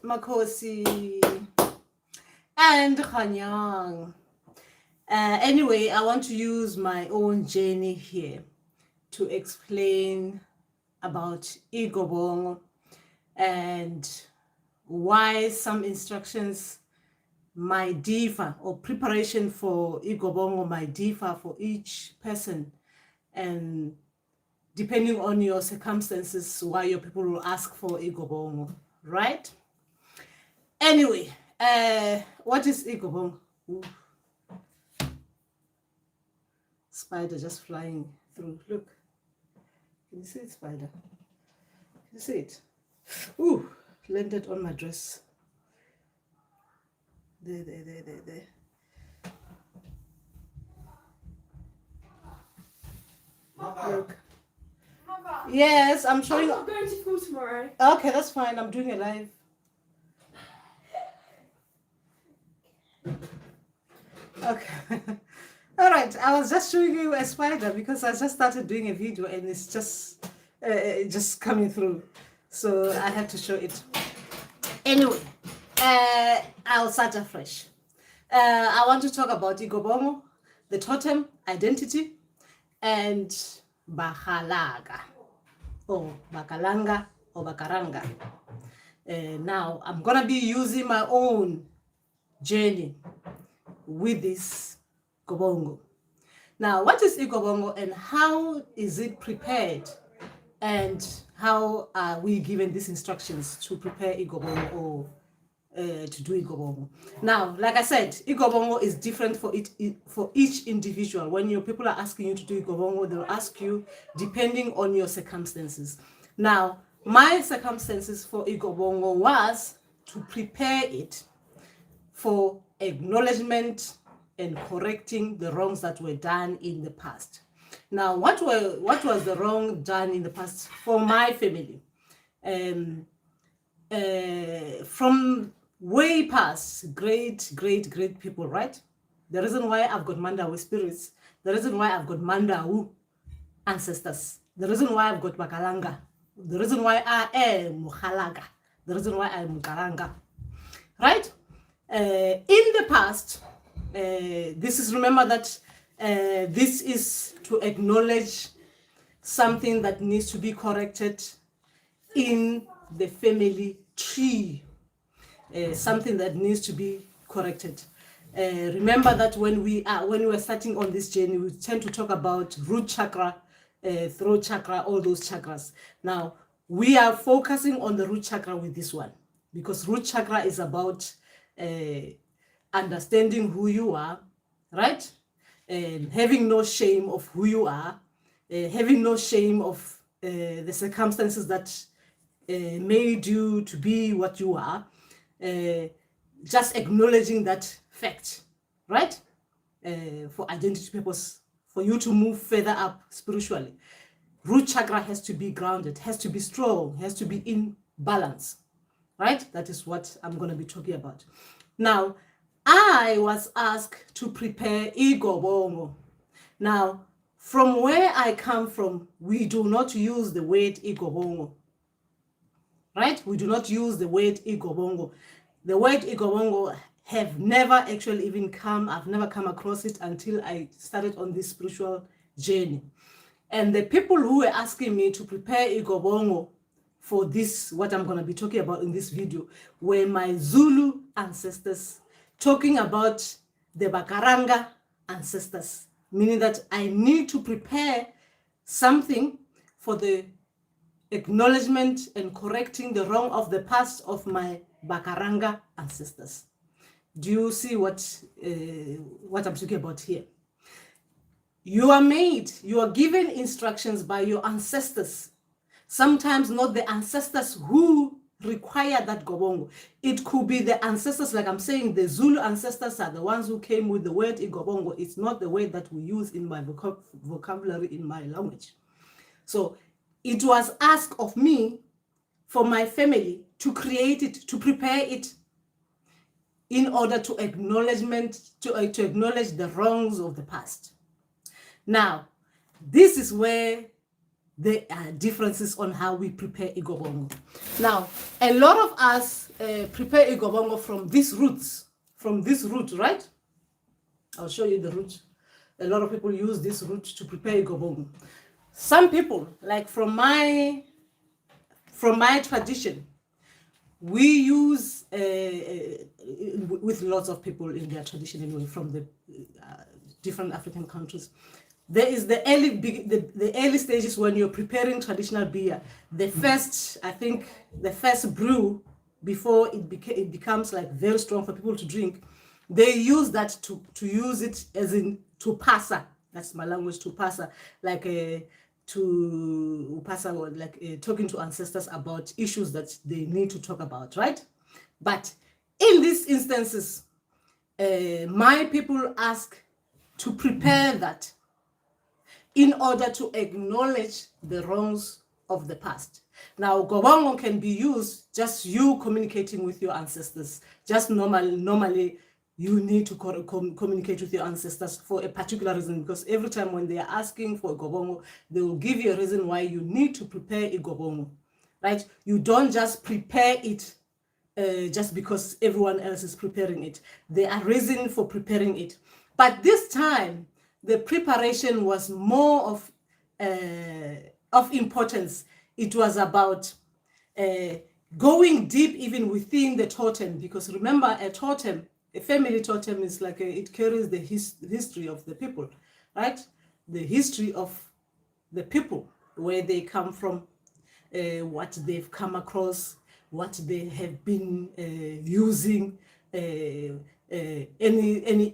Makosi, and Khanyang. Anyway, I want to use my own journey here to explain about Igobongo and why some instructions might differ, or preparation for Igobongo might differ for each person, and depending on your circumstances, why your people will ask for Igobongo, right? Anyway, what is Igobongo? Ooh. Spider just flying through. Look, can you see it, spider? Can you see it? Ooh, landed on my dress. There. Look. Yes, I'm showing. I'm not going to school tomorrow. Okay, that's fine. I'm doing a live. Okay. All right. I was just showing you a spider because I just started doing a video and it's just coming through. So I had to show it. Anyway, I'll start afresh. I want to talk about Igobongo, the totem, identity, and Bakgalaka, or Bakalanga, or Bakalanga. Now, I'm going to be using my own journey with this Igobongo. Now, what is Igobongo and how is it prepared? And how are we given these instructions to prepare Igobongo or to do Igobongo? Now, like I said, Igobongo is different for each individual. When your people are asking you to do Igobongo, they'll ask you depending on your circumstances. Now, my circumstances for Igobongo was to prepare it for acknowledgement and correcting the wrongs that were done in the past. Now, what was the wrong done in the past for my family? From way past, great people, right? The reason why I've got Mandawu spirits, the reason why I've got Mandawu ancestors, the reason why I've got Bakalanga, the reason why I am Bakgalaka, the reason why I'm Bakgalanga, right? In the past, remember that this is to acknowledge something that needs to be corrected in the family tree, something that needs to be corrected. Remember that when we were starting on this journey, we tend to talk about root chakra, throat chakra, all those chakras. Now, we are focusing on the root chakra with this one, because root chakra is about understanding who you are, right? And having no shame of who you are, having no shame of the circumstances that made you to be what you are, just acknowledging that fact, right? For identity purpose, for you to move further up spiritually. Root chakra has to be grounded, has to be strong, has to be in balance, right? That is what I'm going to be talking about. Now, I was asked to prepare Igobongo. Now, from where I come from, we do not use the word Igobongo, right? We do not use the word Igobongo. The word Igobongo have never actually even come, I've never come across it until I started on this spiritual journey. And the people who were asking me to prepare Igobongo for this, what I'm going to be talking about in this video, were my Zulu ancestors, talking about the Bakgalanga ancestors, meaning that I need to prepare something for the acknowledgement and correcting the wrong of the past of my Bakgalanga ancestors. Do you see what I'm talking about here? You are given instructions by your ancestors. Sometimes not the ancestors who require that Igobongo. It could be the ancestors, like I'm saying, the Zulu ancestors are the ones who came with the word Igobongo. It's not the word that we use in my vocabulary, in my language. So it was asked of me, for my family, to create it, to prepare it, in order to acknowledge the wrongs of the past. Now, this is where there are differences on how we prepare Igobongo. Now, a lot of us prepare Igobongo from these roots, from this root, right? I'll show you the root. A lot of people use this root to prepare Igobongo. Some people, like from my tradition, we use with lots of people in their tradition anyway, from the different African countries. There is the early stages when you're preparing traditional beer. The first, I think, the first brew before it becomes like very strong for people to drink. They use that to use it as in to pasa. That's my language, to pasa, like to pasa, like talking to ancestors about issues that they need to talk about, right? But in these instances, my people ask to prepare that in order to acknowledge the wrongs of the past. Now, Gobongo can be used just you communicating with your ancestors. Just normally you need to communicate with your ancestors for a particular reason, because every time when they are asking for a Gobongo, they will give you a reason why you need to prepare a Gobongo, right? You don't just prepare it just because everyone else is preparing it. There are reasons for preparing it. But this time, the preparation was more of importance. It was about going deep even within the totem, because remember, a totem, a family totem, is like it carries the history of the people, right? The history of the people, where they come from, what they've come across, what they have been using, any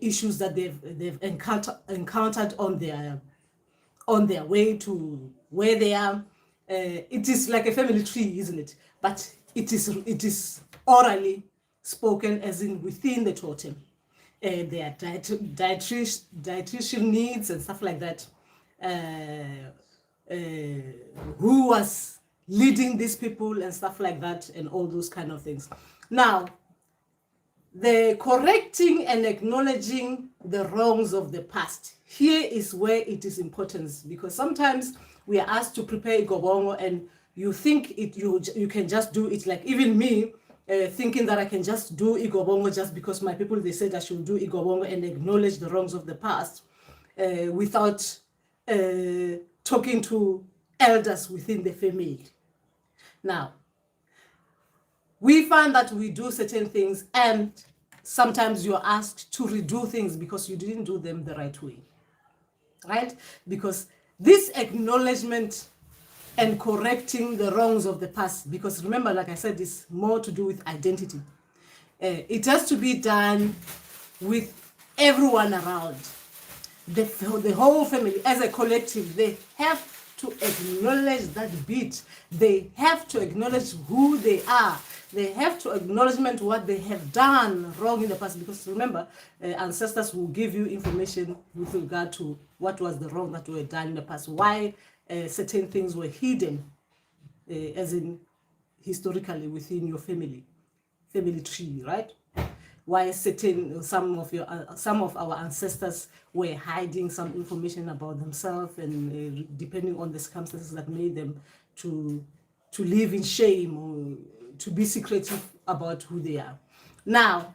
issues that they've encountered on their way to where they are. It is like a family tree, isn't it? But it is orally spoken, as in within the totem. Their dietitian needs and stuff like that. Who was leading these people and stuff like that, and all those kind of things. Now, the correcting and acknowledging the wrongs of the past, here is where it is important, because sometimes we are asked to prepare Igobongo and you think you can just do it, like even me, thinking that I can just do Igobongo just because my people, they said I should do Igobongo and acknowledge the wrongs of the past, without talking to elders within the family. Now, we find that we do certain things, and sometimes you're asked to redo things because you didn't do them the right way, right? Because this acknowledgement and correcting the wrongs of the past, because remember, like I said, it's more to do with identity. It has to be done with everyone around. The whole family, as a collective, they have to acknowledge that bit. They have to acknowledge who they are. They have to acknowledge what they have done wrong in the past, because remember, ancestors will give you information with regard to what was the wrong that were done in the past, why certain things were hidden, as in historically within your family tree, right? Why some of our ancestors were hiding some information about themselves, and depending on the circumstances that made them to live in shame or to be secretive about who they are. Now,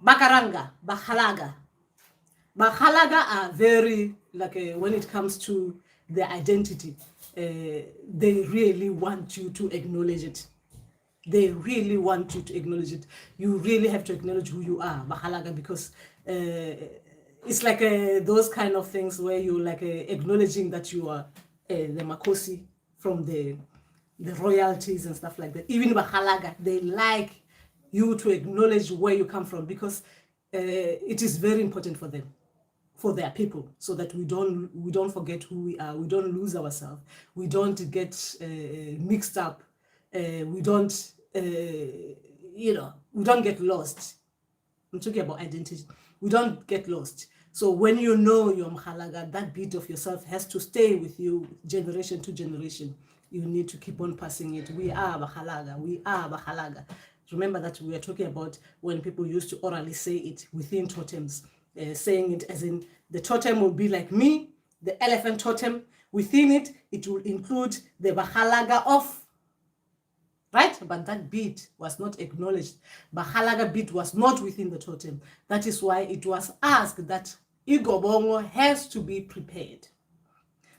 Bakgalaka are very, like when it comes to their identity, they really want you to acknowledge it. They really want you to acknowledge it. You really have to acknowledge who you are, Bakgalaka, because it's like those kind of things where you're like acknowledging that you are the Makosi from the royalties and stuff like that. Even Bakgalaka, they like you to acknowledge where you come from, because it is very important for them, for their people, so that we don't forget who we are. We don't lose ourselves. We don't get mixed up. We don't get lost. I'm talking about identity. We don't get lost. So when you know you're Bakgalaka, that bit of yourself has to stay with you generation to generation. You need to keep on passing it. We are Bakgalaka. We are Bakgalaka. Remember that we are talking about when people used to orally say it within totems, saying it as in the totem will be like me, the elephant totem. Within it, it will include the Bakgalaka of right? But that bead was not acknowledged. Bakgalaka bead was not within the totem. That is why it was asked that Igobongo has to be prepared,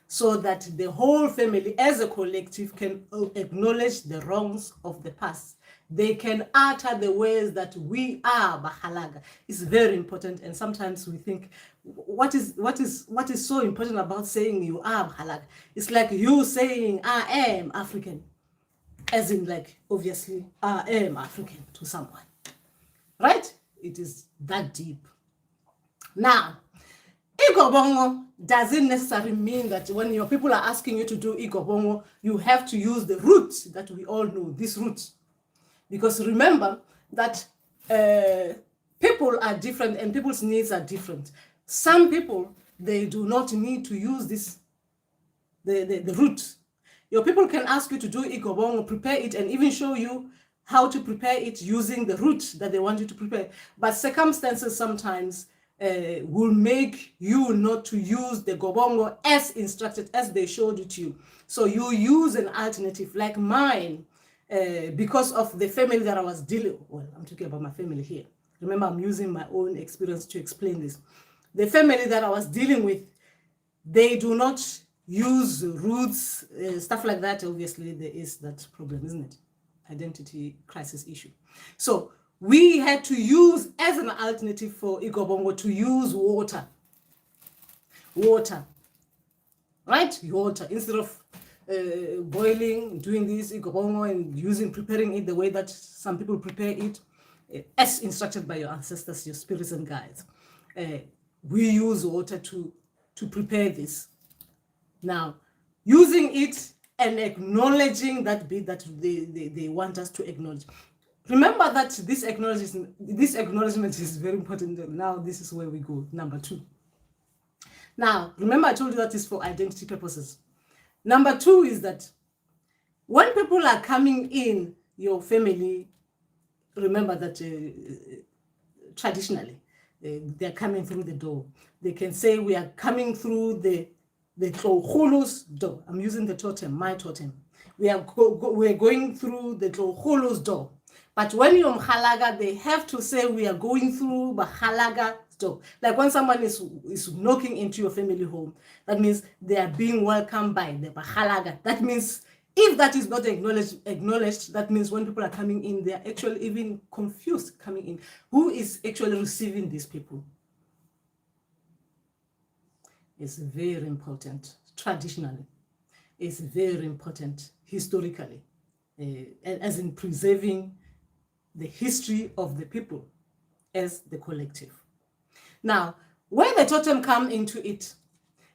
so that the whole family as a collective can acknowledge the wrongs of the past. They can utter the words that we are Bakgalaka. It's very important, and sometimes we think, what is so important about saying you are Bakgalaka? It's like you saying I am African, as in, like, obviously I am African to someone, right? It is that deep. Now, Igobongo doesn't necessarily mean that when your people are asking you to do Igobongo, you have to use the root that we all know, this root. Because remember that people are different and people's needs are different. Some people, they do not need to use this, the root. Your people can ask you to do Igobongo, prepare it, and even show you how to prepare it using the root that they want you to prepare. But circumstances sometimes will make you not to use the Gobongo as instructed, as they showed it to you. So you use an alternative like mine, because of the family that I was dealing with. Well, I'm talking about my family here. Remember, I'm using my own experience to explain this. The family that I was dealing with, they do not use roots, stuff like that. Obviously, there is that problem, isn't it? Identity crisis issue. So we had to use, as an alternative for Igobongo, to use water, right? Water, instead of boiling, doing this Igobongo and preparing it the way that some people prepare it, as instructed by your ancestors, your spirits and guides. We use water to prepare this. Now, using it and acknowledging that bit that they want us to acknowledge. Remember that this acknowledgement is very important. Now, this is where we go, number 2. Now, remember I told you that is for identity purposes. Number 2 is that when people are coming in your family, remember that traditionally, they're coming through the door. They can say, we are coming through the Tlogolo's door. I'm using the totem, my totem. We're going through the Tlogolo's door. But when you're Bakgalaka, they have to say, we are going through Bakgalaka's door. Like when someone is knocking into your family home, that means they are being welcomed by the Bakgalaka. That means if that is not acknowledged, that means when people are coming in, they are actually even confused coming in. Who is actually receiving these people? It's very important traditionally. It's very important historically, as in preserving the history of the people as the collective. Now, where the totem come into it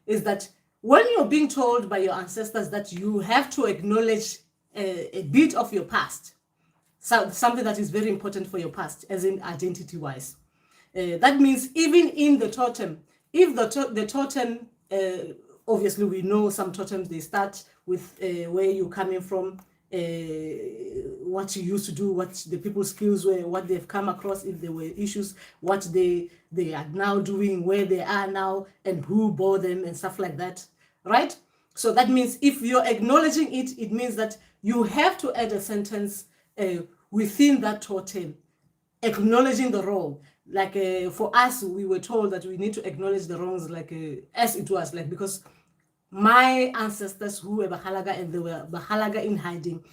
is that when you're being told by your ancestors that you have to acknowledge a bit of your past, something that is very important for your past, as in identity-wise, that means even in the totem, if the totem, obviously we know some totems, they start with where you're coming from, what you used to do, what the people's skills were, what they've come across, if there were issues, what they are now doing, where they are now, and who bore them, and stuff like that, right? So that means if you're acknowledging it, it means that you have to add a sentence within that totem, acknowledging the wrong. Like for us, we were told that we need to acknowledge the wrongs, like as it was, like, because my ancestors who were Bakgalaka and they were Bakgalaka in hiding,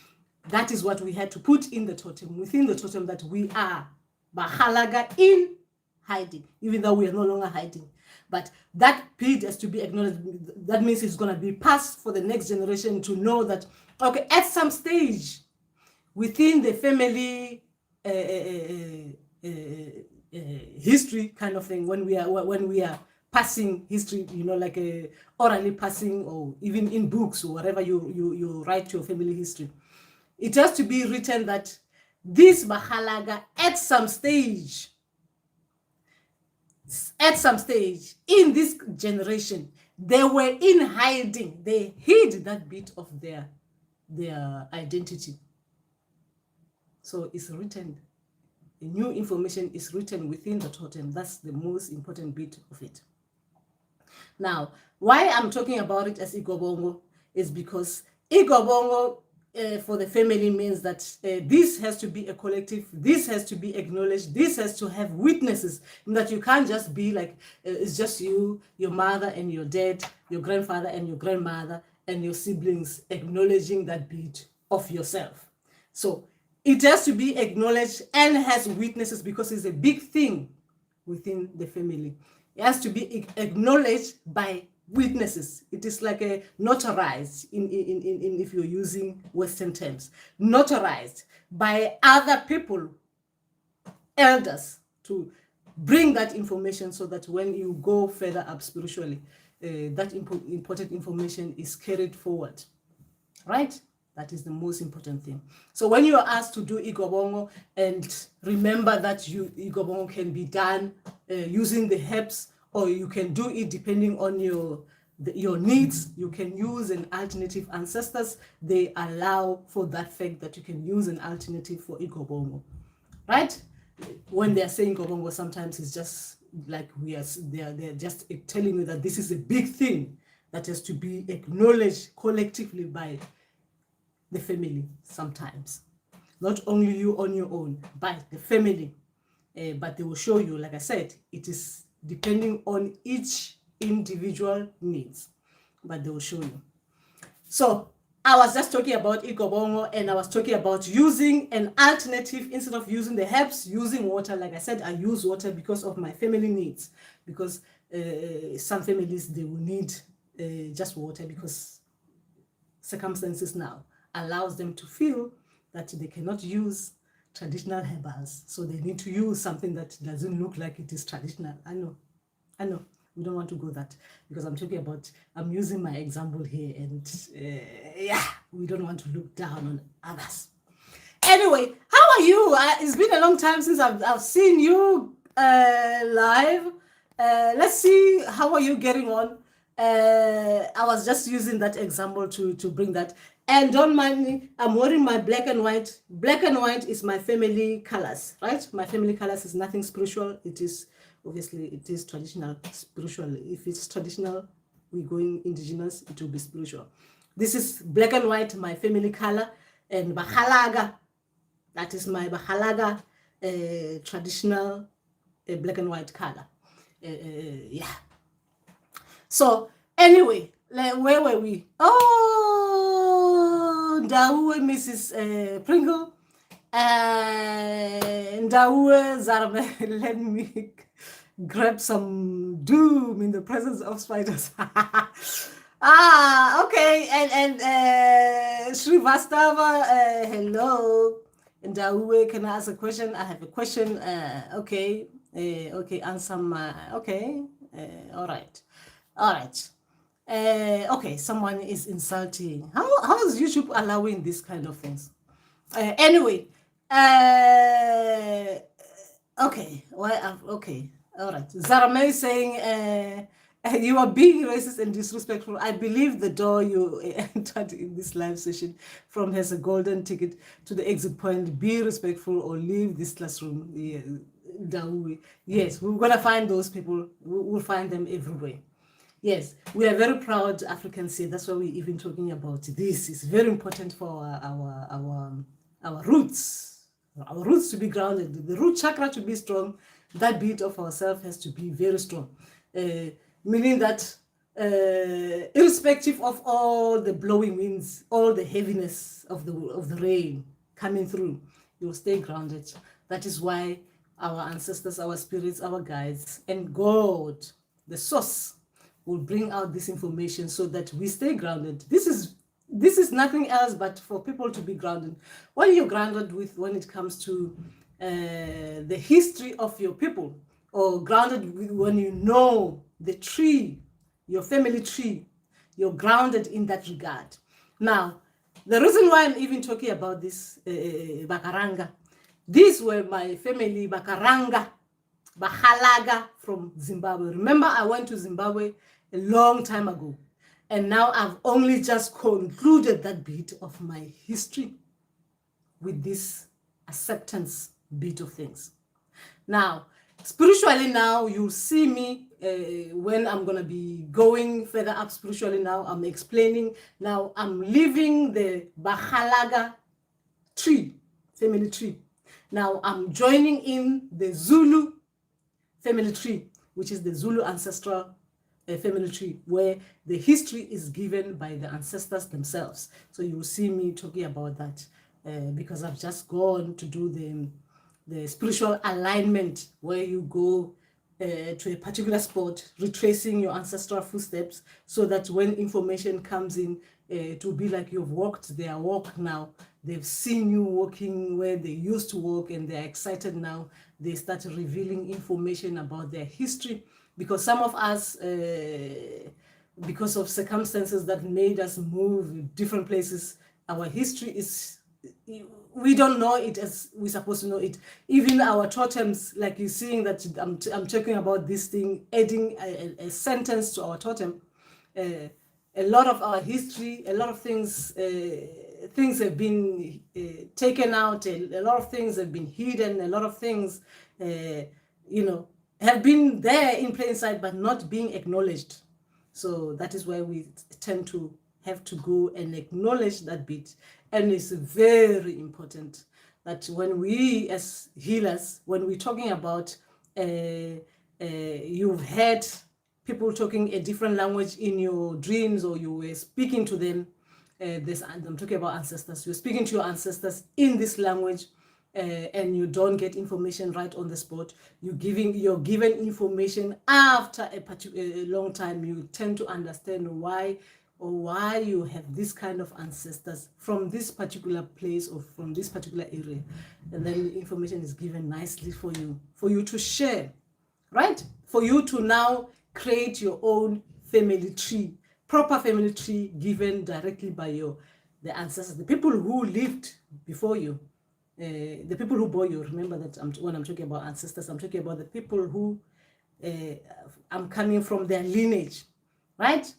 that is what we had to put in the totem, within the totem, that we are Bakgalaka in hiding, even though we are no longer hiding. But that bit has to be acknowledged. That means it's going to be passed for the next generation to know that, okay, at some stage within the family history kind of thing, when we are passing history, you know, like orally passing, or even in books or whatever you write your family history, it has to be written that this Bakgalaka at some stage in this generation, they were in hiding. They hid that bit of their identity. So it's written. The new information is written within the totem. That's the most important bit of it. Now, why I'm talking about it as Igobongo is because Igobongo for the family means that this has to be a collective, this has to be acknowledged, this has to have witnesses, and that you can't just be like, it's just you, your mother and your dad, your grandfather and your grandmother, and your siblings acknowledging that bit of yourself. So it has to be acknowledged and has witnesses, because it's a big thing within the family. It has to be acknowledged by witnesses. It is like a notarized in if you're using Western terms, notarized by other people, elders, to bring that information, so that when you go further up spiritually, that important information is carried forward, right? That is the most important thing. So when you are asked to do Igobongo, and remember that Igobongo can be done using the herbs, or you can do it depending on your needs. You can use an alternative. Ancestors, they allow for that fact that you can use an alternative for Igobongo, right? When they're saying Igobongo, sometimes it's just like they're just telling you that this is a big thing that has to be acknowledged collectively by the family sometimes. Not only you on your own, but the family. But they will show you, like I said, it is depending on each individual needs, but they will show you. So I was just talking about Igobongo, and I was talking about using an alternative instead of using the herbs, using water. Like I said, I use water because of my family needs, because some families, they will need just water, because circumstances now allows them to feel that they cannot use traditional herbals, so they need to use something that doesn't look like it is traditional. I know we don't want to go that, because I'm using my example here, and yeah, we don't want to look down on others. Anyway, how are you? It's been a long time since I've seen you live. Let's see, how are you getting on? I was just using that example to bring that. And don't mind me, I'm wearing my black and white. Black and white is my family colors, right? My family colors is nothing spiritual. It is, obviously, it is traditional, spiritual. If it's traditional, we're going indigenous, it will be spiritual. This is black and white, my family color, and Bakgalaka. That is my Bakgalaka traditional black and white color. Yeah. So anyway, where were we? Oh, Ndawe, Mrs. Pringle. Ndawe Zarme, let me grab some doom in the presence of spiders. Okay. And Srivastava, hello. Ndawe, can I ask a question? I have a question. Okay, answer my, okay. All right. Okay, someone is insulting. How is YouTube allowing this kind of things? Anyway, okay. Okay, all right. Zarame is saying you are being racist and disrespectful. I believe the door you entered in this live session from has a golden ticket to the exit point. Be respectful or leave this classroom. Yeah. Yes, we're gonna find those people. We'll find them everywhere. Yes, we are very proud Africans here. That's why we're even talking about this. It's very important for our roots. Our roots to be grounded. The root chakra to be strong. That bit of ourselves has to be very strong. Meaning that irrespective of all the blowing winds, all the heaviness of the rain coming through, you will stay grounded. That is why our ancestors, our spirits, our guides, and God, the source, will bring out this information so that we stay grounded. This is nothing else but for people to be grounded. When you're grounded when it comes to the history of your people, or grounded when you know the tree, your family tree, you're grounded in that regard. Now, the reason why I'm even talking about this Bakgalaka, these were my family Bakgalaka from Zimbabwe. Remember, I went to Zimbabwe a long time ago, and now I've only just concluded that bit of my history with this acceptance bit of things. Now, Spiritually now, you see me when I'm going to be going further up spiritually now. I'm explaining now. I'm leaving the Bakgalaka tree, family tree. Now I'm joining in the Zulu family tree, which is the Zulu ancestral family tree, where the history is given by the ancestors themselves. So you will see me talking about that because I've just gone to do the spiritual alignment, where you go to a particular spot, retracing your ancestral footsteps, so that when information comes in, it will be like you've walked their walk now. They've seen you walking where they used to walk, and they're excited now. They start revealing information about their history, because some of us, because of circumstances that made us move different places, our history is, we don't know it as we're supposed to know it. Even our totems, like you're seeing that I'm talking about this thing, adding a sentence to our totem. A lot of our history, a lot of things have been taken out, a lot of things have been hidden, a lot of things, have been there in plain sight, but not being acknowledged. So that is why we tend to have to go and acknowledge that bit. And it's very important that when we as healers, when we're talking about, you've heard people talking a different language in your dreams, or you were speaking to them, I'm talking about ancestors, you're speaking to your ancestors in this language, and you don't get information right on the spot, you're given information after a long time, you tend to understand why you have this kind of ancestors from this particular place or from this particular area. And then the information is given nicely for you to share, right? For you to now create your own family tree, proper family tree given directly by the ancestors, the people who lived before you, the people who bore you. Remember that when I'm talking about ancestors, I'm talking about the people who I'm coming from their lineage, right?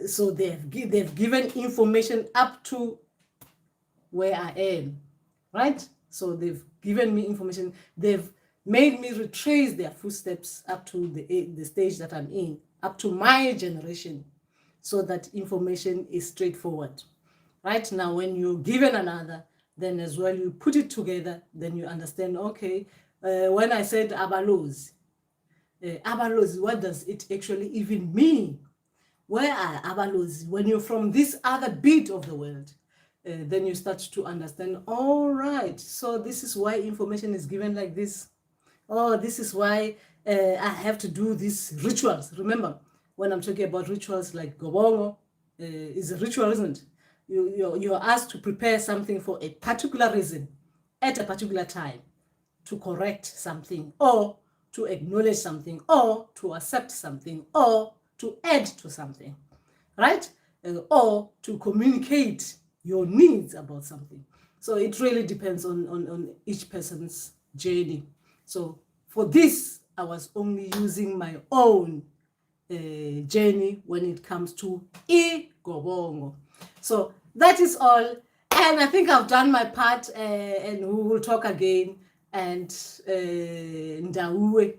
So they've given information up to where I am, right? So they've given me information. They've made me retrace their footsteps up to the stage that I'm in, up to my generation, so that information is straightforward. Right now, when you're given another, then as well you put it together, then you understand, okay, when I said abalozi, what does it actually even mean? Where are abalozi? When you're from this other bit of the world, then you start to understand, all right, so this is why information is given like this. Oh, this is why I have to do these rituals. Remember, when I'm talking about rituals like Igobongo, is a ritual, isn't it? You're asked to prepare something for a particular reason at a particular time, to correct something, or to acknowledge something, or to accept something, or to add to something, right? Or to communicate your needs about something. So it really depends on each person's journey. So for this, I was only using my own journey when it comes to Igobongo. So that is all. And I think I've done my part, and we will talk again. And Ndauwe,